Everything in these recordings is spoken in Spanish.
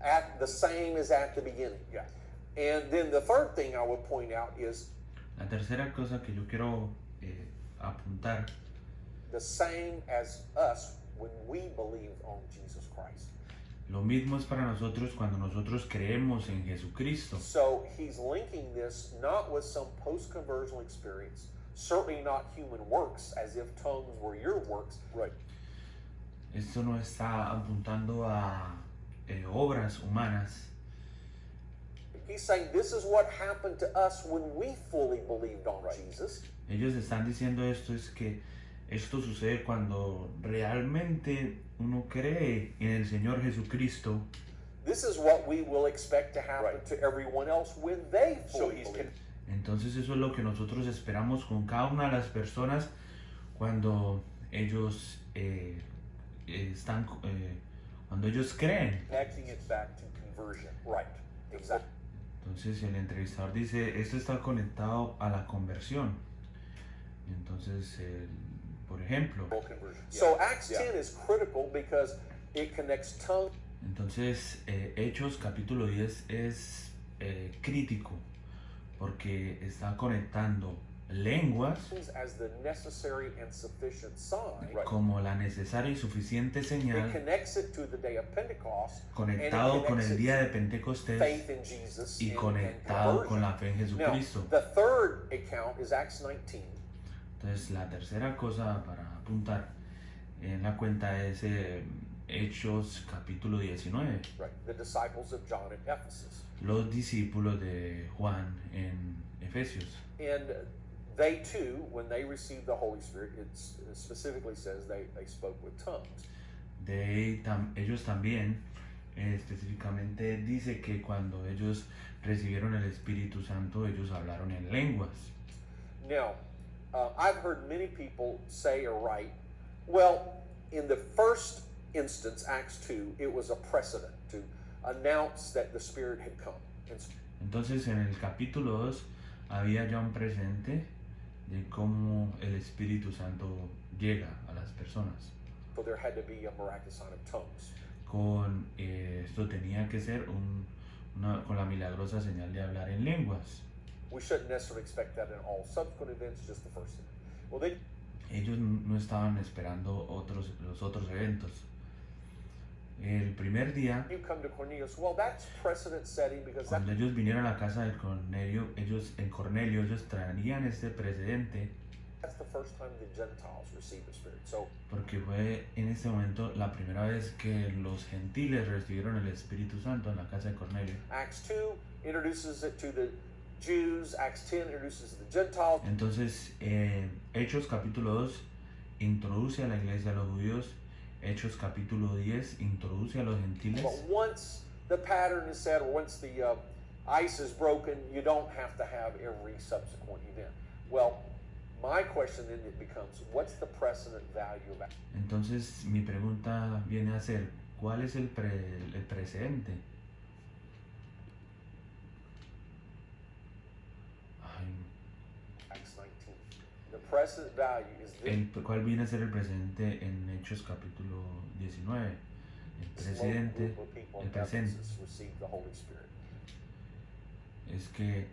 at the same as at the beginning. Yeah. And then the third thing I would point out is La tercera cosa que yo quiero apuntar, the same as us when we believed on Jesus Christ. lo mismo es para nosotros cuando nosotros creemos en Jesucristo. So he's linking this not with some post-conversional experience, certainly not human works, as if tongues were your works. Right. Esto no está apuntando a obras humanas. He's saying this is what happened to us when we fully believed on Jesus. Ellos están diciendo esto, es que esto sucede cuando realmente uno cree en el Señor Jesucristo. This is what we will expect to happen Right. to everyone else when they So fully he's believe. Entonces eso es lo que nosotros esperamos con cada una de las personas cuando ellos cuando ellos creen. Connecting it back to conversion. Right, exactly. Entonces el entrevistador dice, esto está conectado a la conversión. Entonces, por ejemplo, Full conversion. So Yeah. Acts Yeah. 10 is critical because it connects tongue entonces Hechos capítulo 10 es crítico porque está conectando lenguas as the necessary and sufficient sign. Right. como la necesaria y suficiente It señal, connects it to the day of Pentecost, conectado and it con connects el it día de to Pentecostés faith in Jesus y and conectado con conversion. la fe en Now, Jesucristo. the third account is Acts 19. Entonces la tercera cosa para apuntar en la cuenta es Hechos capítulo 19, Right. The disciples of John at Ephesus. los discípulos de Juan en Efesios. And they too, when they received the Holy Spirit, it specifically says they spoke with tongues. Ellos también específicamente dice que cuando ellos recibieron el Espíritu Santo ellos hablaron en lenguas. Now, I've heard many people say or write, well, in the first instance, Acts 2, it was a precedent to announce that the Spirit had come. And so Entonces en el capítulo 2 había ya un presente de cómo el Espíritu Santo llega a las personas. there had to be a miraculous sign of tongues. Esto tenía que ser con la milagrosa señal de hablar en lenguas. We shouldn't necessarily expect that in all subsequent events, just the first event. Well, then Ellos no estaban esperando los otros eventos. El primer día, you come to Cornelius, well, that's precedent setting because that, cuando ellos vinieron a la casa de Cornelio, ellos traían este precedente that's the first time the Gentiles received the Spirit. So porque fue en este momento la primera vez que los gentiles recibieron el Espíritu Santo en la casa de Cornelio. Acts 2 introduces it to the Jews, Acts 10 introduces the Gentiles. Entonces, Hechos capítulo 2 introduce a la iglesia a los judíos, Hechos capítulo 10 introduce a los gentiles. But once the pattern is set, or once the ice is broken, you don't have to have every subsequent event. Well, my question then it becomes, what's the precedent value of that? Entonces, mi pregunta viene a ser, ¿cuál es el precedente? Acts 19. The precedent value is this. ¿Cuál viene a ser el precedente en Hechos capítulo 19? El This local precedente, group of people el in presente, Ephesus received the Holy Spirit. es que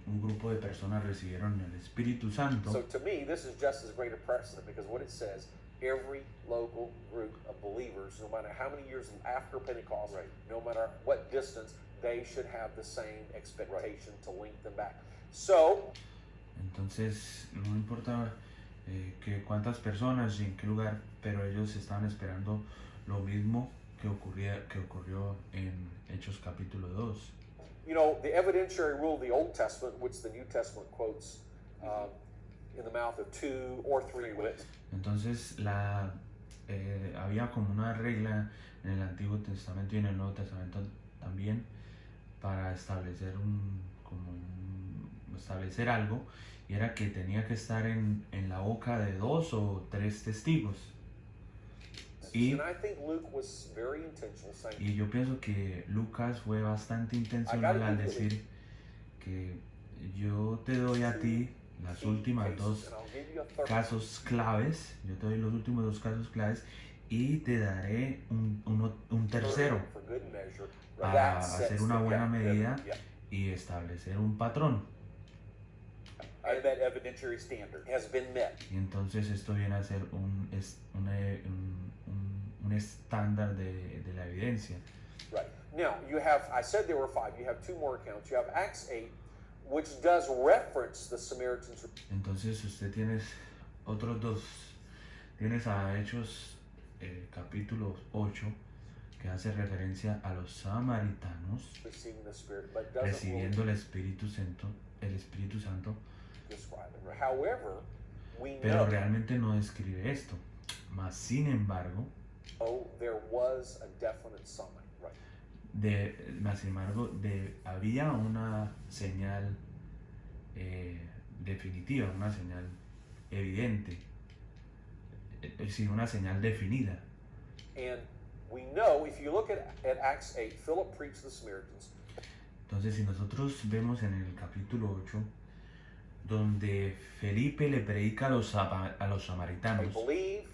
un grupo de personas recibieron el Espíritu Santo. So to me, this is just as great a precedent because what it says, every local group of believers, no matter how many years after Pentecost, Right. no matter what distance, they should have the same expectation to link them back. So, Entonces, no importa que cuántas personas y en qué lugar, pero ellos estaban esperando lo mismo que ocurrió en Hechos capítulo 2. you know, the evidentiary rule of the Old Testament, which the New Testament quotes in the mouth of 2 or 3 witnesses. Entonces, había como una regla en el Antiguo Testamento y en el Nuevo Testamento también para establecer establecer algo, y era que tenía que estar en la boca de 2 o 3 testigos. Y, And I think Luke was very intentional saying, y yo pienso que Lucas fue bastante intencional al decir que yo te doy a ti las key últimas cases, dos and I'll give you a third. casos claves, yo te doy los últimos 2 casos claves y te daré un tercero For good measure. para That hacer sets una the buena pattern. medida Yeah. y establecer un patrón. And that evidentiary standard Has been met. Y entonces esto viene a ser un estándar de la evidencia. Right. Now, I said there were 5. You have 2 more accounts. You have Acts 8, which does reference the Samaritans. Entonces usted tienes otros dos. Tienes a Hechos capítulo 8 que hace referencia a los samaritanos Receiving the Spirit, but doesn't recibiendo el Espíritu Santo, describe it. However, we pero know realmente no describe esto. Mas sin embargo, there was a definite sign. Right. más sin embargo, había una señal definitiva, una señal evidente, sí, una señal definida. And we know, if you look at Acts 8, Philip preached to the Samaritans. Entonces, si nosotros vemos en el capítulo 8, donde Felipe le predica a los They samaritanos, believed,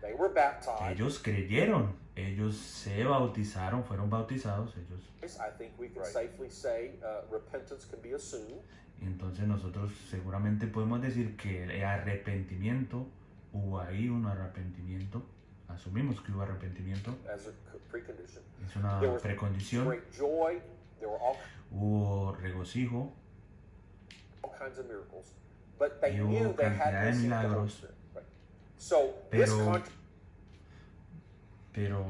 they were baptized. ellos creyeron, ellos se bautizaron, fueron bautizados, ellos. I think we can Right. safely say repentance can be assumed. Y entonces nosotros seguramente podemos decir que el arrepentimiento, hubo ahí un arrepentimiento, asumimos que hubo arrepentimiento, As a precondition. es una There was precondición, great joy. There were all hubo regocijo, kinds of miracles, but they Y hubo knew they cantidad had de received the Holy milagros. Spirit. Right. So this pero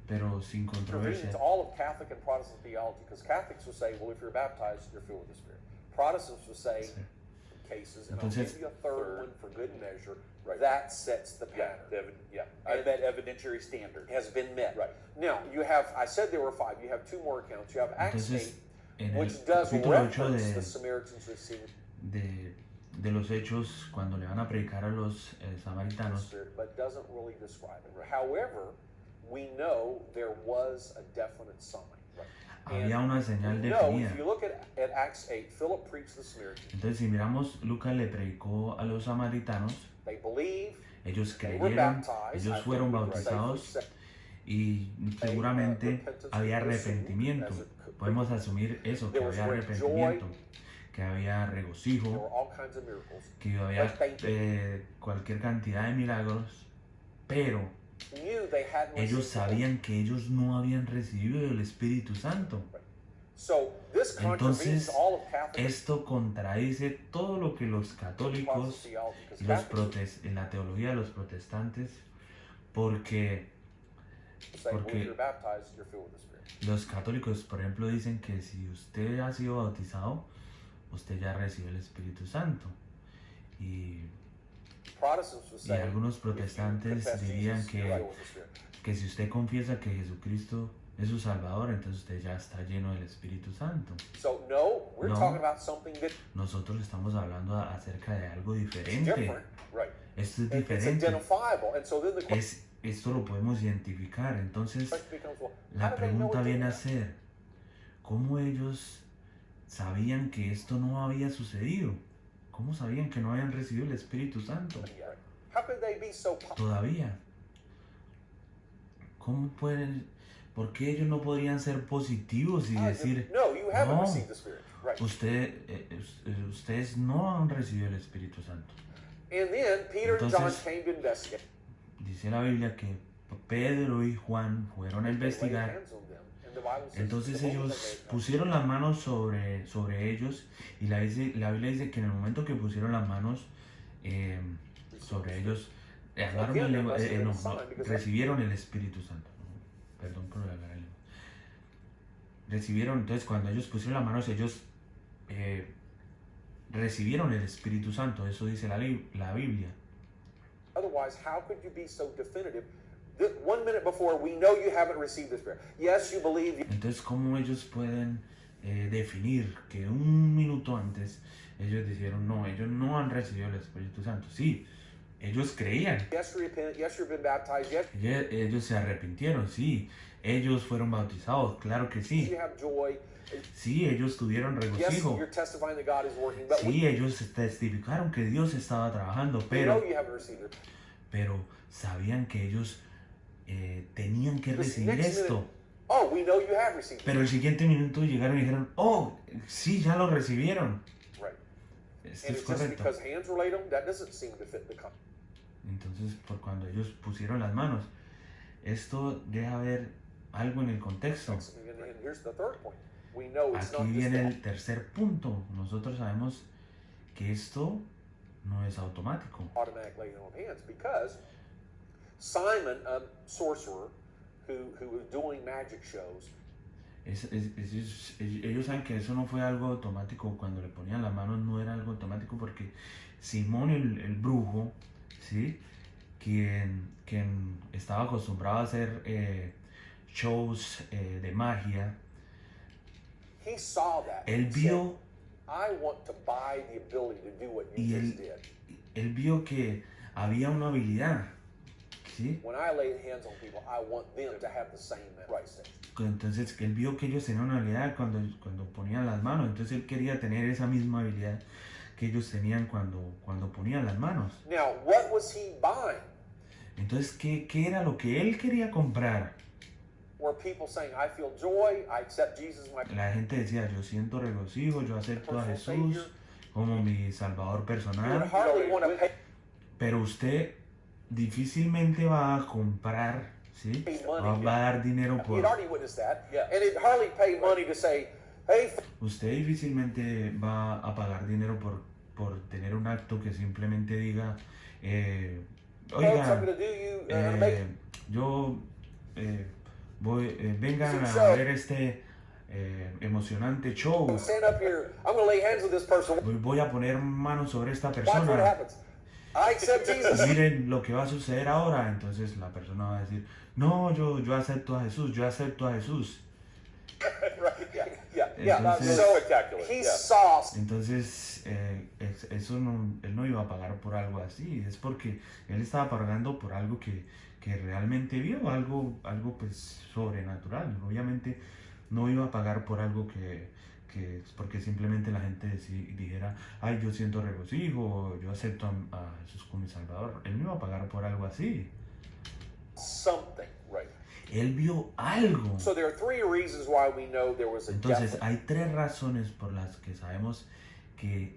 pero sin contravenes controversia. all of Catholic and Protestant theology, because Catholics would say, well, if you're baptized, you're filled with the Spirit. Protestants would say, Sí. cases, and I'll Entonces- give you a third one for good measure. Right. That sets the Yeah, pattern. and that evidentiary standard Has been met. Right. Now, I said there were 5. You have 2 more accounts. You have Acts Entonces, 8, en el which does capítulo 8 reference the Samaritans receiving de los hechos, cuando le van a predicar a los the samaritanos, Spirit, but doesn't really describe it. However, we know there was a definite sign. había una señal No, definida. if you look at Acts 8, Philip preached to the Samaritans. Entonces, si miramos, Lucas le predicó a los samaritanos, They believed, ellos they were creyeron, baptized. ellos I think fueron we can bautizados safely say y seguramente repentance había was assumed arrepentimiento. as a- Podemos asumir eso, que There was había great arrepentimiento, que había There regocijo, were all kinds of miracles. que había But they cualquier cantidad de milagros, pero knew they hadn't ellos received the Holy sabían que ellos no habían recibido el Espíritu Santo. So this contravenes Entonces, all of Catholic esto contradice todo lo que los and católicos Protestant theology, because y los Catholics en la teología de los protestantes, porque say, well, porque- if you're baptized, you're filled with the Spirit. los católicos, por ejemplo, dicen que si usted ha sido bautizado, usted ya recibe el Espíritu Santo. Y Protestants would say, algunos if you protestantes confess dirían Jesus, you're que, filled with the Spirit. que si usted confiesa que Jesucristo es su Salvador, entonces usted ya está lleno del Espíritu Santo. So no, we're No. talking about something that's Nosotros estamos hablando acerca de algo diferente. different. right Esto es It's diferente. identifiable. And so then the Esto lo podemos identificar. Entonces, question becomes, well, how la do they know pregunta it viene a didn't ser, ¿cómo ellos sabían que esto no había sucedido? ¿Cómo sabían que no habían recibido el Espíritu Santo? happen yet? How could they be so Todavía. ¿Cómo pueden, por qué ellos no podrían ser positivos y decir, no, you haven't no, received the Spirit. Right. ustedes no han recibido el Espíritu Santo? And then Peter and John Entonces- came to investigate. Dice la Biblia que Pedro y Juan fueron a They laid investigar. hands on them. And the Bible says Entonces the moment ellos they laid hands- pusieron las manos sobre ellos y la Biblia dice que en el momento que pusieron las manos sobre ellos, hablaron en lengua- recibieron el Espíritu Santo. Perdón por hablar en lengua. Recibieron, entonces cuando ellos pusieron las manos, ellos recibieron el Espíritu Santo. Eso dice la Biblia. Otherwise, how could you be so definitive? That 1 minute before, we know you haven't received the Spirit. Yes, you believe. Entonces, ¿cómo ellos pueden definir que un minuto antes ellos dijeron, no, ellos no han recibido el Espíritu Santo? Sí, ellos creían. Yes, you repent. Yes, you've been baptized. Yes, Ellos se arrepintieron, sí. Ellos fueron bautizados, claro que you sí. have joy. Sí, ellos tuvieron Yes, regocijo. you're testifying that God is working. But Sí, ellos testificaron que Dios estaba trabajando, we know pero you haven't received it. sabían que ellos tenían que This recibir next esto. minute, oh, we know you have received it. Pero el siguiente minuto llegaron y dijeron, oh, sí, ya lo recibieron. Right. Esto And es it's just correcto. because hands were laid on, that doesn't seem to fit the context. Entonces, por cuando ellos pusieron las manos, esto deja ver algo en el contexto. And here's the third point. We know it's Aquí not just viene that. el tercer punto. Nosotros sabemos que esto no es automático. Automatic laying on of hands, because Simon, a sorcerer who was doing magic shows, Ellos saben que eso no fue algo automático. Cuando le ponían las manos no era algo automático porque Simón el brujo, ¿sí? quien estaba acostumbrado a hacer shows de magia, he saw that. él and said, vio, I want to buy the ability to do what you Y just did. él vio que había una habilidad, ¿sí? When I lay hands on people, I want them to have the same right. Entonces él vio que ellos tenían una habilidad cuando ponían las manos. Entonces él quería tener esa misma habilidad que ellos tenían cuando ponían las manos. Now, what was he buying? Entonces, ¿qué era lo que él quería comprar? Were people saying, I feel joy, I accept Jesus as my La gente decía, yo siento regocijo, yo acepto a personal Jesús Savior? como mi Salvador You would personal. hardly want to pay Pero usted difícilmente va a comprar, ¿sí? Va a dar dinero He'd por... already witnessed that. Yeah. And he'd hardly pay money to say, hey, Usted difícilmente va a pagar dinero por tener un acto que simplemente diga, folks, I'm oiga, going to do you an amazing yo vengan Show. a ver este emocionante show. stand up here. I'm going to lay hands on this person. Voy a poner manos sobre esta Watch what persona. happens. I accept Jesus. Miren lo que va a suceder ahora. Entonces la persona va a decir, no, yo acepto a Jesús, yo acepto a Jesús. Right. Yeah. Entonces- So Spectacular, he yeah. saw. Entonces, eso no, él no iba a pagar por algo así, es porque él estaba pagando por algo que realmente vio, algo pues sobrenatural. Obviamente no iba a pagar por algo que es porque simplemente la gente dijera, ay, yo siento regocijo, yo acepto a Jesús como mi Salvador. Él no iba a pagar por algo así. Something. Right. Él vio algo. So there are three reasons why we know there was a Entonces, definite. hay tres razones por las que sabemos que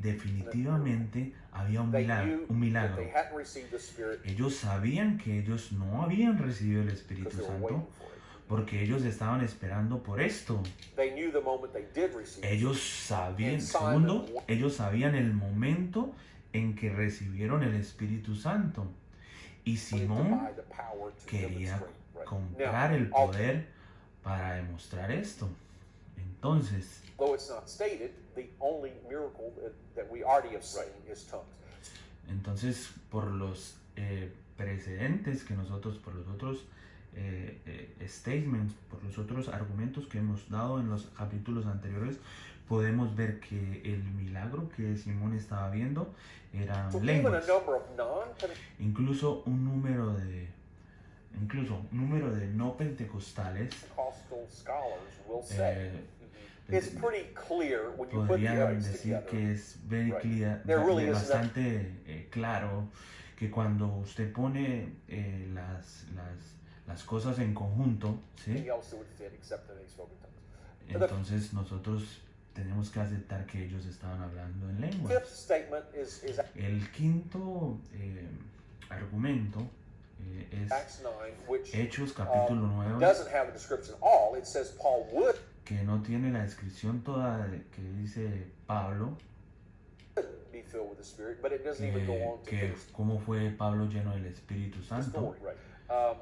definitivamente había un They milagro. knew Un that milagro. they hadn't received the Spirit Ellos sabían que ellos no habían recibido el Espíritu because they were waiting Santo for it. porque ellos estaban esperando por esto. They knew the moment they did receive it. Ellos sabían, And Simon- segundo, ellos sabían el momento en que recibieron el Espíritu Santo. Y to Simón buy the power to quería demonstrate. Right. comprar Now, el poder para demostrar esto. Entonces, Though it's not stated, the only miracle that we already have seen is tongues. por los precedentes que nosotros, por los otros statements, por los otros argumentos que hemos dado en los capítulos anteriores, podemos ver que el milagro que Simón estaba viendo eran So even a lenguas. number of non-Pentecostal Incluso un número de no pentecostales scholars will say eh, it's pretty clear when you put the podrían evidence decir together. que es very Right. clear, There really is bastante claro que cuando usted pone las cosas en conjunto, ¿sí? Anything else that would fit except that they spoke in tongues. Entonces nosotros tenemos que aceptar que ellos estaban hablando en lenguas. Fifth statement is El quinto argumento es Acts 9, which Hechos capítulo 9, doesn't have a description at all. It says Paul would que no tiene la descripción toda que dice Pablo, be filled with the Spirit, but it doesn't even go on to que finish cómo fue Pablo lleno del Espíritu the Santo. story. Right.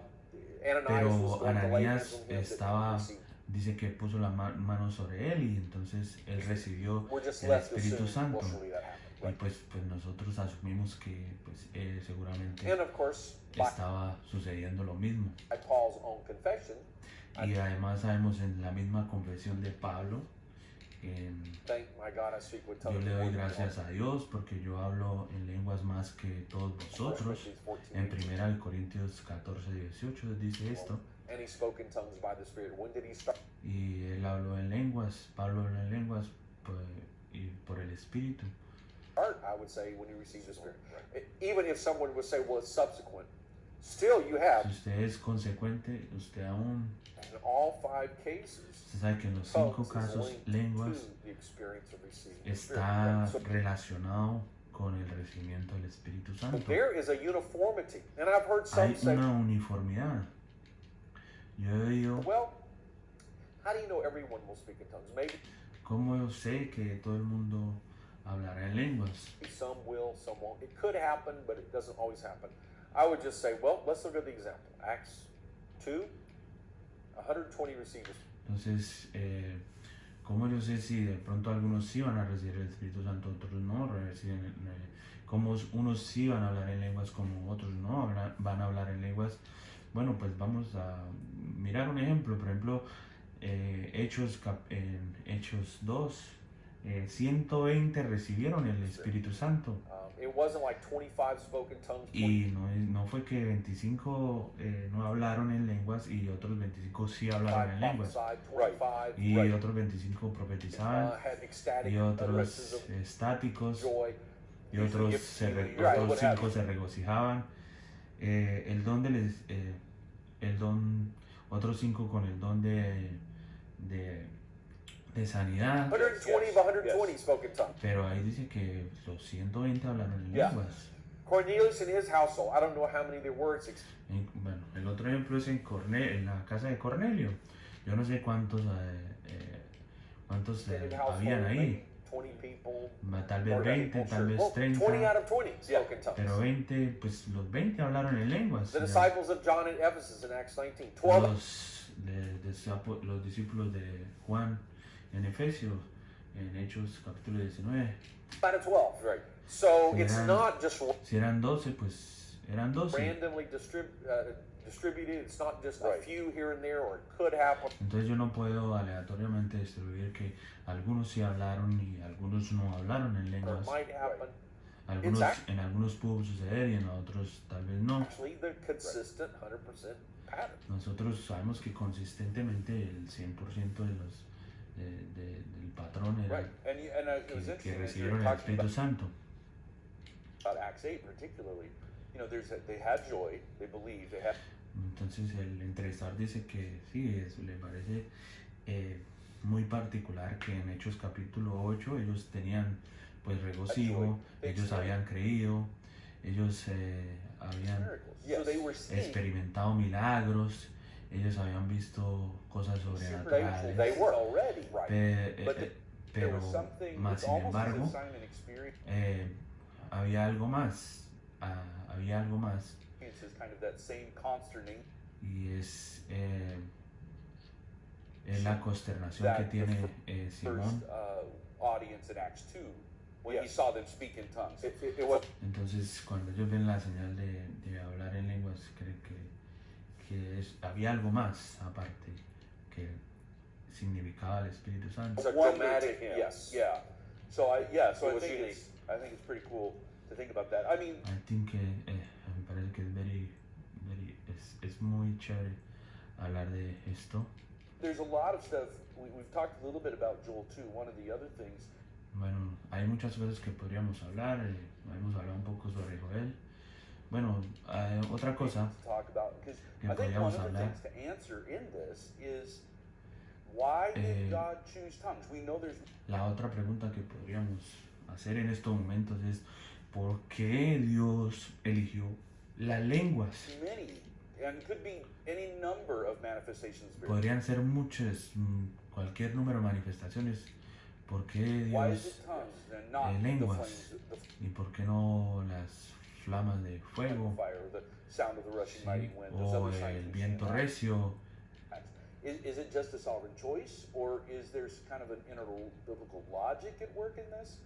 Ananias Pero was going to lay hands Ananías on him that he estaba, received. dice que puso la mano sobre él y entonces él recibió We're just el left to Espíritu assume Santo. most surely that happened. Y Right. pues nosotros asumimos que pues, seguramente And of course, by estaba sucediendo lo mismo. Paul's own confession, Y además sabemos en la misma confesión de Pablo Thank my God I speak with yo tongues. le more doy than gracias one. a Dios porque yo hablo en lenguas más que todos vosotros. En 1 Corintios 14, 18 dice esto. And he spoke in tongues by the Spirit. When did he start? Y él habló en lenguas, Pablo habló en lenguas y por el Espíritu. I would say when you receive the Spirit. Even if someone would say, well, it's subsequent. Still, you have, Si usted es consecuente, usted aún, in all 5 cases, usted sabe que en los 5 tongues is casos, linked lenguas to the experience of receiving the Spirit. está Right? So relacionado con el recibimiento del Espíritu Santo. there is a uniformity. And I've heard some Hay say, una uniformidad. Yo he oído, well, how do you know everyone will speak in tongues? Maybe ¿cómo yo sé que todo el mundo hablará en lenguas? some will, some won't. It could happen, but it doesn't always happen. I would just say, well, let's look at the example. Acts 2, 120 receivers. Entonces, ¿cómo yo sé si de pronto algunos sí van a recibir el Espíritu Santo, otros no reciben? ¿Cómo unos sí van a hablar en lenguas como otros no van a hablar en lenguas? Bueno, pues vamos a mirar un ejemplo. Por ejemplo, Hechos 2, 120 recibieron el Espíritu Santo. It wasn't like 25 spoke in tongues. Y no fue que 25 no hablaron en lenguas y otros 25 sí hablaron en lenguas. prophesied, 25 Y otros 25 profetizaban had ecstatic y utterances otros of estáticos joy. y otros, otros 5 se regocijaban. Otros 5 con el don de sanidad. 120 of 120 spoke in tongues. Pero ahí dice que los 120 hablaron en Yeah. lenguas. Cornelius and his household, I don't know how many there were. Bueno, el otro ejemplo es en la casa de Cornelio. Yo no sé cuántos Extended habían household, ahí. maybe 20 people. Tal vez 20, tal vez 20 out 30. of 20 spoke in tongues. Pero 20, pues los 20 hablaron en lenguas. The disciples of John at Ephesus in Acts 19. 12. Los discípulos de Juan en Efesios, en Hechos capítulo 19. Out of 12. Right. So Si it's eran- not just Si eran 12, pues eran 12. randomly distributed. It's not just a few here and there, or it could happen. Entonces yo no puedo aleatoriamente distribuir que algunos sí hablaron y algunos no hablaron en Or it lenguas. might happen. En algunos pudo suceder y en otros tal vez no. Actually, the consistent 100% pattern. Nosotros sabemos que consistentemente el 100% del patrón era Right. And it was que interesting as you recibieron were el talking Espíritu Santo. about Acts 8 particularly. You know, they had joy, they believed, they had Entonces el entrevistador dice que sí, le parece muy particular que en Hechos capítulo 8 ellos tenían pues regocijo, ellos habían creído, ellos habían miracles. Yes. So they were seeing experimentado milagros, ellos habían visto cosas They sobrenaturales, were already right. But there pero was something, más it's sin almost as embargo a sign and experience, había algo más, había algo más is kind of that same consternation y es la consternación que that tiene first Simón. audience in Acts 2 when he saw them speak in tongues. It was Entonces, cuando ellos ven la señal de hablar en lenguas, creen que había algo más aparte que significaba el Espíritu Santo. a Wonder dramatic, to him. yes. Yeah. So I It I was think unique. it's pretty cool to think about that. I mean, I think que me parece que es muy chévere hablar de esto. there's a lot of stuff. We've talked a little bit about Joel too. One of the other things. Bueno, hay muchas cosas que podríamos hablar. Hemos hablado un poco sobre Joel. Bueno, otra cosa To talk about because que I think one podríamos of the hablar. things to answer in this is why did God choose tongues? We know there's La otra pregunta que podríamos hacer en estos momentos es ¿por qué Dios eligió las lenguas? many and could be any number of manifestations of spirit. Podrían ser muchas, cualquier número de manifestaciones. ¿Por qué Why is Dios it tongues and not the lenguas? flames, the y por qué no las flamas de fuego fire, or the sound of the rushing mighty ¿sí? wind? There's o other signs el we've viento seen. recio? Is it just a sovereign choice, or is there kind of an inner biblical logic at work in this?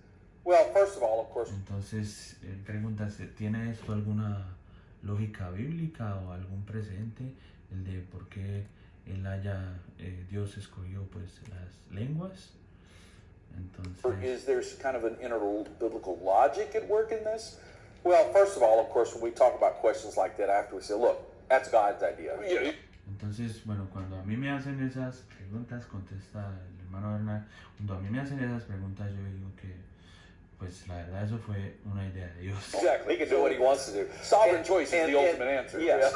well, first of all, of course, Entonces, él pregunta, ¿tiene esto alguna lógica bíblica o algún precedente? El de por qué Dios escogió pues las lenguas. Entonces, Is there kind of an biblical logic at work in this? Well, first of all, of course, when we talk about questions like that after, we say, look, that's God's idea. Yeah. entonces, bueno, cuando a mí me hacen esas preguntas, contesta el hermano Bernard, cuando a mí me hacen esas preguntas, yo digo que, pues la verdad, eso fue una idea de Dios. Exactly. He can do what he wants to do. Sovereign choice is the ultimate answer. Yes.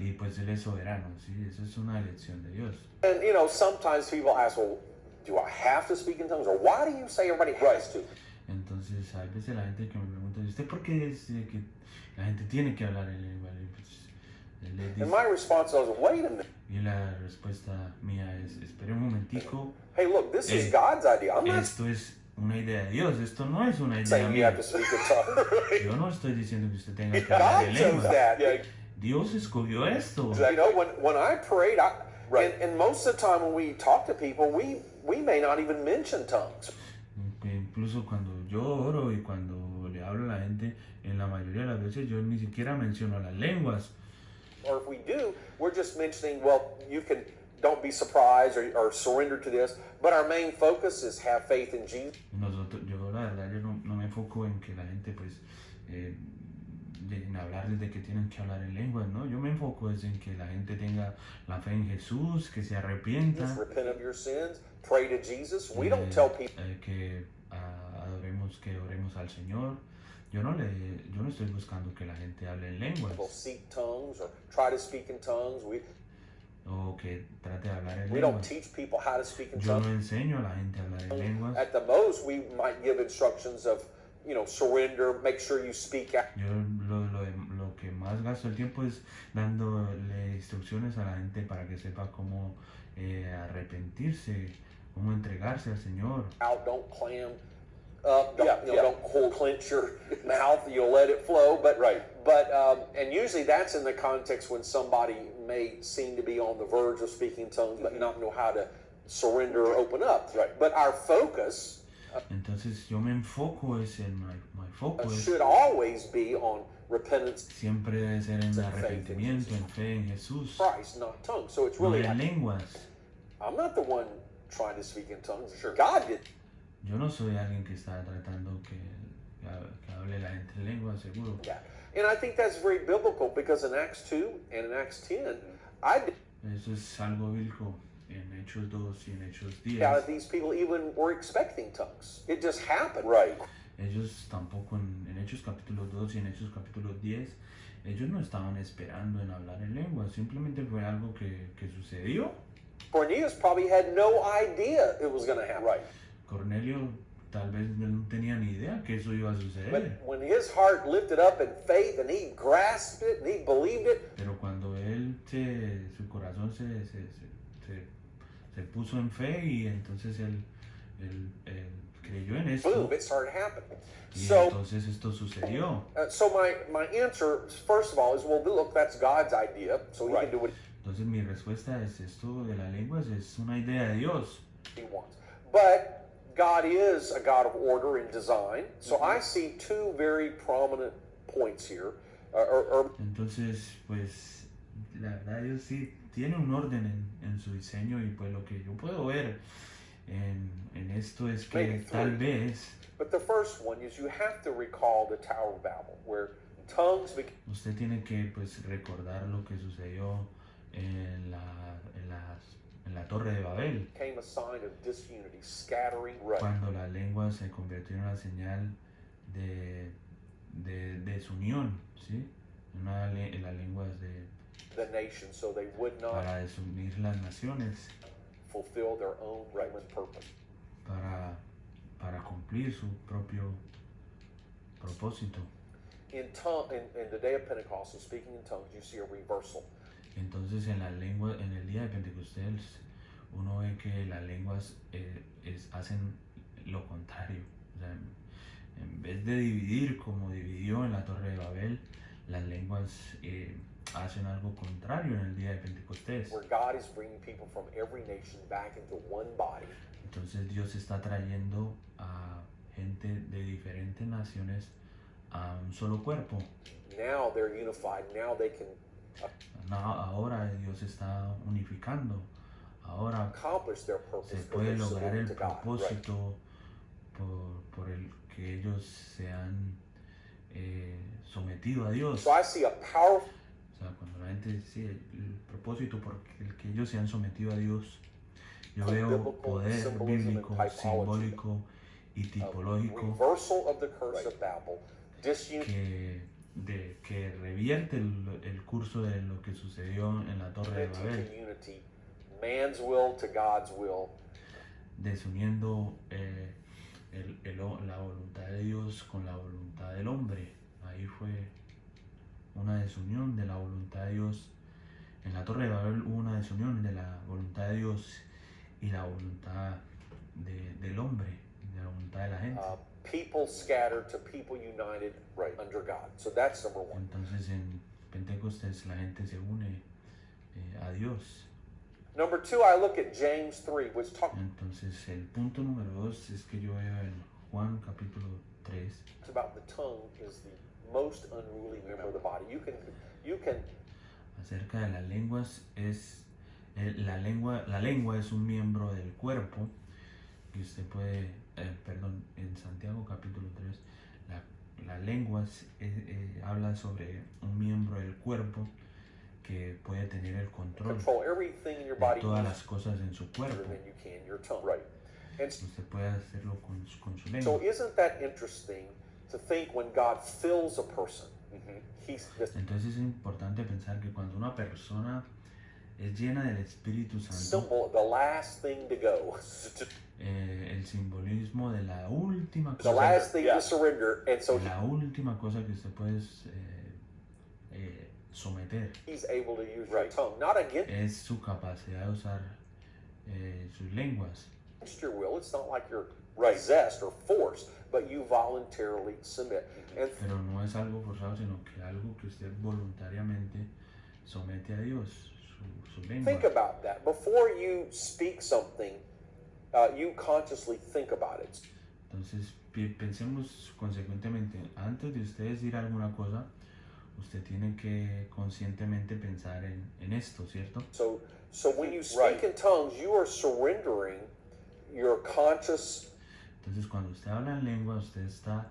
Y pues Él es soberano, ¿sí? Eso es una elección de Dios. And, you know, sometimes people ask, well, do I have to speak in tongues? Or why do you say everybody has to? Entonces, a veces la gente que me pregunta, ¿y usted por qué dice que la gente tiene que hablar en lengua? Y pues, él le dice, And my response was, wait a minute. y la respuesta mía es, espere un momentico, Hey, look, this is Hey, God's idea. I'm not esto es una idea de Dios, esto no es una idea saying you have mía. to speak in tongues. Yo no estoy diciendo que usted tenga que hablar God en chose lengua. that. Yeah. Dios escogió esto. You know, when I prayed, Right. and most of the time when we talk to people, we may not even mention tongues. Que incluso cuando yo oro y cuando le hablo a la gente, en la mayoría de las veces yo ni siquiera menciono las lenguas. Or if we do, we're just mentioning, well, don't be surprised or surrender to this. But our main focus is have faith in Jesus. Yo la verdad, yo no me enfoco en que la gente pues en hablarles de que tienen que hablar en lenguas, ¿no? Yo me enfoco es en que la gente tenga la fe en Jesús, que se arrepienta, Just repent of your sins, pray to Jesus. We don't tell people. que que oremos al Señor. Yo no estoy buscando que la gente hable en lenguas Seek tongues or try to speak in tongues. o que trate de hablar en We don't lenguas. teach people how to speak in Yo no tongues. enseño a la gente a hablar en lenguas. At the most, we might give instructions of, surrender, make sure you speak out. Yo lo que más gasto el tiempo es dándole instrucciones a la gente para que sepa cómo arrepentirse, cómo entregarse al Señor. Don't clam up. Yeah. Don't clench your mouth. You'll let it flow. But Right. And usually that's in the context when somebody may seem to be on the verge of speaking in tongues, but not know how to surrender or open up. Right. But our focus Entonces yo me enfoco my focus should always be on repentance siempre debe ser en faith in arrepentimiento, en fe en Jesús, in Christ, not tongues. So it's no really en lenguas. I'm not the one trying to speak in tongues. Sure, God did. Yo no soy alguien que está tratando que hable la gente en lenguas, seguro. Yeah. And I think that's very biblical because in Acts 2 and in Acts 10, I did Eso es algo bíblico en Hechos 2 y en Hechos 10. doubt these people even were expecting tongues. It just happened. Right. Ellos tampoco en Hechos capítulo 2 y en Hechos capítulo 10, ellos no estaban esperando en hablar en lenguas, simplemente fue algo que sucedió. Cornelius probably had no idea it was going to happen. Right. Cornelio tal vez no tenía ni idea que eso iba a But suceder, when his heart lifted up in faith and he grasped it and he believed it, pero cuando su corazón se puso en fe y entonces él creyó en esto boom, it started happening. y So, entonces esto sucedió. so my answer, first of all, is, well, look, that's God's idea, so he Right. can do what Entonces mi respuesta es esto de las lenguas es una idea de Dios. he wants. But God is a God of order and design, so I see two very prominent points here. Entonces, pues, la verdad Dios sí tiene un orden en su diseño y pues lo que yo puedo ver en esto es que Maybe tal three. vez But the first one is you have to recall the Tower of Babel, where tongues became usted tiene que pues recordar lo que sucedió en la Torre de Babel, a sign of disunity, scattering. Right. cuando la lengua se convirtió en una señal de desunión, ¿sí? En las lenguas The nation, so they would not para desunir las naciones, fulfill their own human purpose. para cumplir su propio propósito. In the day of Pentecost, and speaking in tongues, you see a reversal. Entonces en el día de Pentecostés, uno ve que las lenguas hacen lo contrario. O sea, en vez de dividir como dividió en la Torre de Babel, las lenguas hacen algo contrario en el día de Pentecostés. Where God is bringing people from every nation back into one body. Entonces Dios está trayendo a gente de diferentes naciones a un solo cuerpo. Now they're unified. Now they can Ahora Dios está unificando. Ahora accomplish their purpose. se because puede they're lograr submitted el to God. propósito por el que ellos se han sometido a Dios. So I see a powerful O sea, cuando la gente dice el propósito por el que ellos se han sometido a Dios, yo veo biblical poder symbolism bíblico, and typology simbólico y tipológico reversal of the curse of Babel, que revierte el curso de lo que sucedió en la Torre de Babel, community, man's will to God's will, desuniendo la voluntad de Dios con la voluntad del hombre. Ahí fue una desunión de la voluntad de Dios. En la Torre de Babel hubo una desunión de la voluntad de Dios y la voluntad del hombre, de la voluntad de la gente. people scattered to people united under God. So that's number one. Entonces en Pentecostés la gente se une a Dios. Number two, I look at James 3, which talks Entonces el punto número 2 es que yo veo en Juan capítulo 3 about the tongue is the most unruly member of the body. You can acerca de las lenguas. La lengua es un miembro del cuerpo que usted puede, en Santiago capítulo 3, la lengua habla sobre un miembro del cuerpo que puede tener el control control everything in your de body todas las cosas en su better cuerpo. than you can your tongue. And Usted puede hacerlo con su so lengua. isn't that interesting to think when God fills a person, he's the Entonces es importante pensar que cuando una persona es llena del Espíritu Santo, symbol, the last thing to go, el simbolismo de la última the cosa, last thing to surrender, and so la última cosa que usted puede someter he's able to use your tongue, not against es su capacidad de usar sus lenguas. your will. It's not like you're possessed or forced, but you voluntarily submit. And Pero no es algo forzado, sino que algo que usted voluntariamente somete a Dios, su lengua. think about that. Before you speak something, you consciously think about it. Entonces pensemos consecuentemente, antes de usted decir alguna cosa, usted tiene que conscientemente pensar en esto, ¿cierto? So when you speak in tongues, you are surrendering your conscious Entonces cuando usted habla en lengua, usted está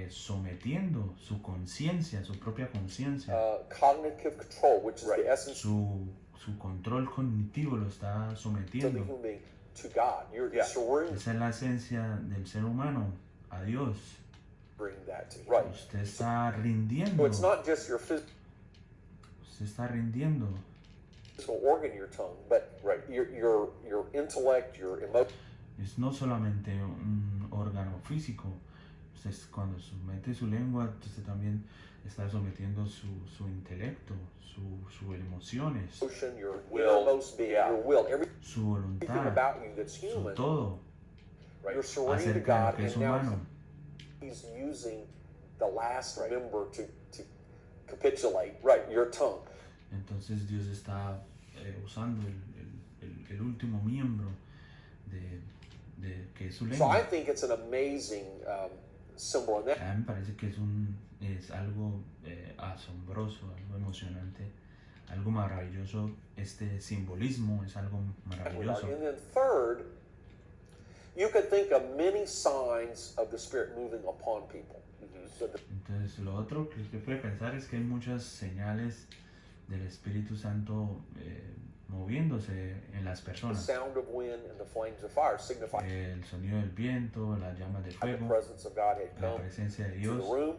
sometiendo su conciencia, su propia conciencia, cognitive control, which is the essence su control cognitivo lo está of the sometiendo. human being, to God. You're surrendering Esa es la esencia del ser humano, a Dios. that to Him. Usted está rindiendo, So it's not just your usted está rindiendo. physical organ, your tongue, but your intellect, your emotion. Es no solamente un órgano físico. Usted cuando somete su lengua, usted también está sometiendo su intelecto, sus emociones, Your innermost being, your will, everything su voluntad, about you that's su human, todo you're surrendering to acerca de lo God, que es and now humano. He's using the last member to capitulate, your tongue. Entonces Dios está usando el último miembro de que es su So I lengua. think it's an amazing symbol, and that A mí me parece que es algo asombroso, algo emocionante, algo maravilloso. Este simbolismo es algo maravilloso. and then third, you could think of many signs of the Spirit moving upon people. So the Entonces lo otro que usted puede pensar es que hay muchas señales del Espíritu Santo moviéndose en las personas. sound of wind and the flames of fire signify El sonido del viento, las llamas de the fuego, presence of God had la come presencia de to the Dios room,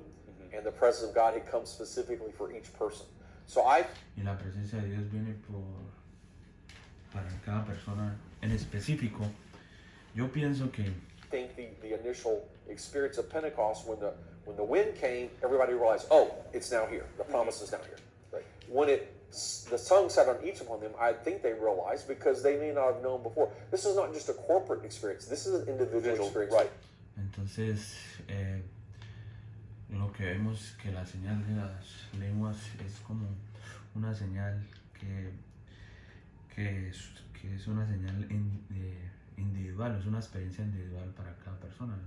and the presence of God had come specifically for each person. So I y la presencia de Dios viene para cada persona en específico. Yo pienso que think the initial experience of Pentecost, when the wind came, everybody realized, oh, it's now here. The promise is now here. When the tongue sat on each of them, I think they realized, because they may not have known before, this is not just a corporate experience. This is an individual experience. entonces lo que vemos es que la señal de las lenguas es como una señal que es una señal individual, es una experiencia individual para cada persona.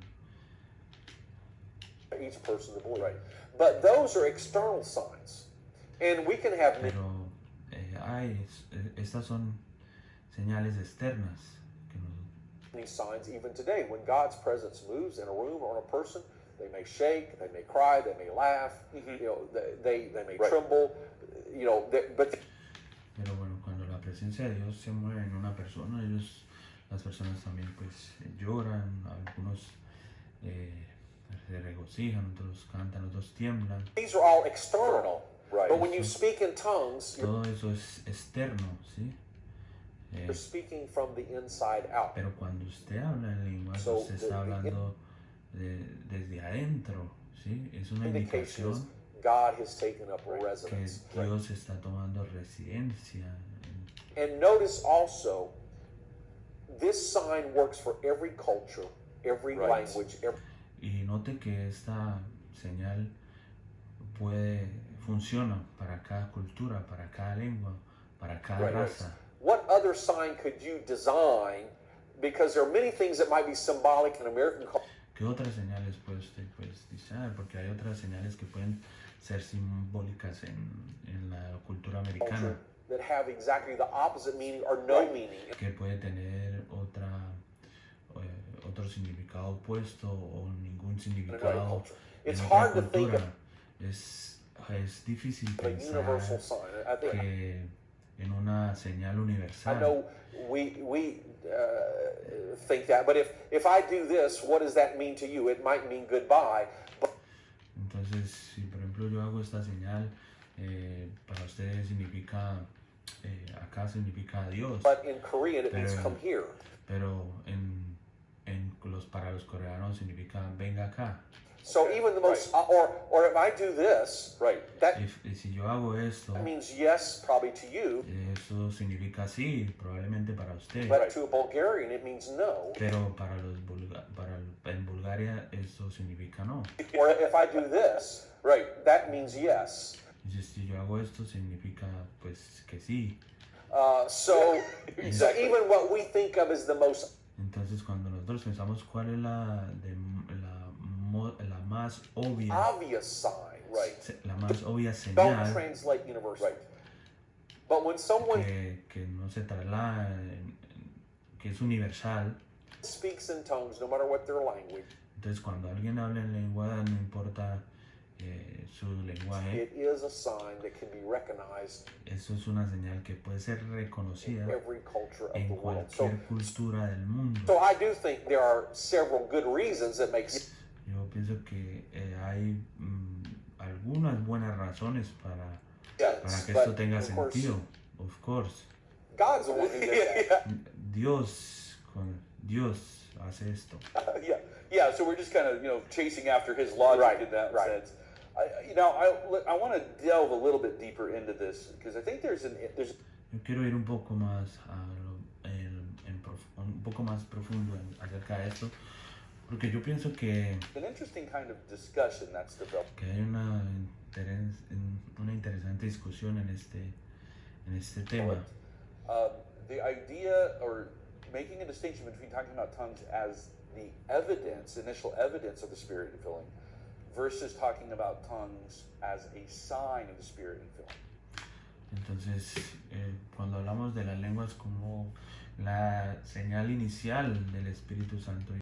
Each person to believe. But those are external signs. And we can have Pero estas son señales externas Many signs even today. When God's presence moves in a room or in a person, they may shake, they may cry, they may laugh, you know, they may tremble, you know, but Pero bueno, cuando la presencia de Dios se mueve en una persona, las personas también pues lloran, algunos se regocijan, otros cantan, otros tiemblan. these are all external. Right. But when you speak in tongues, Todo eso es externo, ¿sí? you're speaking from the inside out. Pero cuando usted habla en lenguas, So, usted está hablando desde adentro, ¿sí? Es una Indication is indicación God has taken up que residence. Dios está tomando residencia. And notice also, this sign works for every culture, every Right. language, every Y note que esta señal funciona para cada cultura, para cada lengua, para cada Right. raza. What other sign could you design? Because there are many things that might be symbolic in American culture ¿Qué otras señales puede usted pues, diseñar? Porque hay otras señales que pueden ser simbólicas en la cultura americana, that have exactly the opposite meaning or no meaning. que puede tener otro significado opuesto o ningún significado culture. en It's otra hard to think cultura. Es difícil of a universal pensar sign. I think que en una señal I universal. know we think that, but if I do this, what does that mean to you? It might mean goodbye, but Entonces, si por ejemplo yo hago esta señal, para ustedes significa, acá significa Dios, in Korean it means Pero- come here. pero para los coreanos significa venga acá. So even the most, or if I do this, Right. that Y si yo hago esto, means yes, probably to you, eso significa sí, probablemente para usted, but to a Bulgarian it means no. pero en Bulgaria eso significa no. Or if I do this, right, that means yes. Y si yo hago esto significa pues que sí. So Exactly. even what we think of as the most Entonces cuando nosotros pensamos cuál es la más obvia, obvious sign, Right. la más obvia don't señal translate universal. Right. But when someone que no se traslada, que es universal. speaks in tongues, no matter what their language, Entonces cuando alguien habla en lengua, no importa su lenguaje, it is a sign that can be recognized eso es una señal que puede ser reconocida in every culture of en the world. So, cualquier cultura del mundo. so I do think there are several good reasons that makes Yo pienso que hay algunas buenas razones para que esto but tenga of course, sentido. Of course, God's the one who did that. Dios hace esto. Yeah. So we're just kind of chasing after his logic Right, in that right. sense. I want to delve a little bit deeper into this because I think there's Yo quiero ir un poco más un poco más profundo acerca de esto, porque yo pienso que an interesting kind of discussion that's developed. hay una interesante discusión en este tema. The idea or making a distinction between talking about tongues as the initial evidence of the Spirit infilling, versus talking about tongues as a sign of the Spirit infilling. Entonces, cuando hablamos de las lenguas como la señal inicial del Espíritu Santo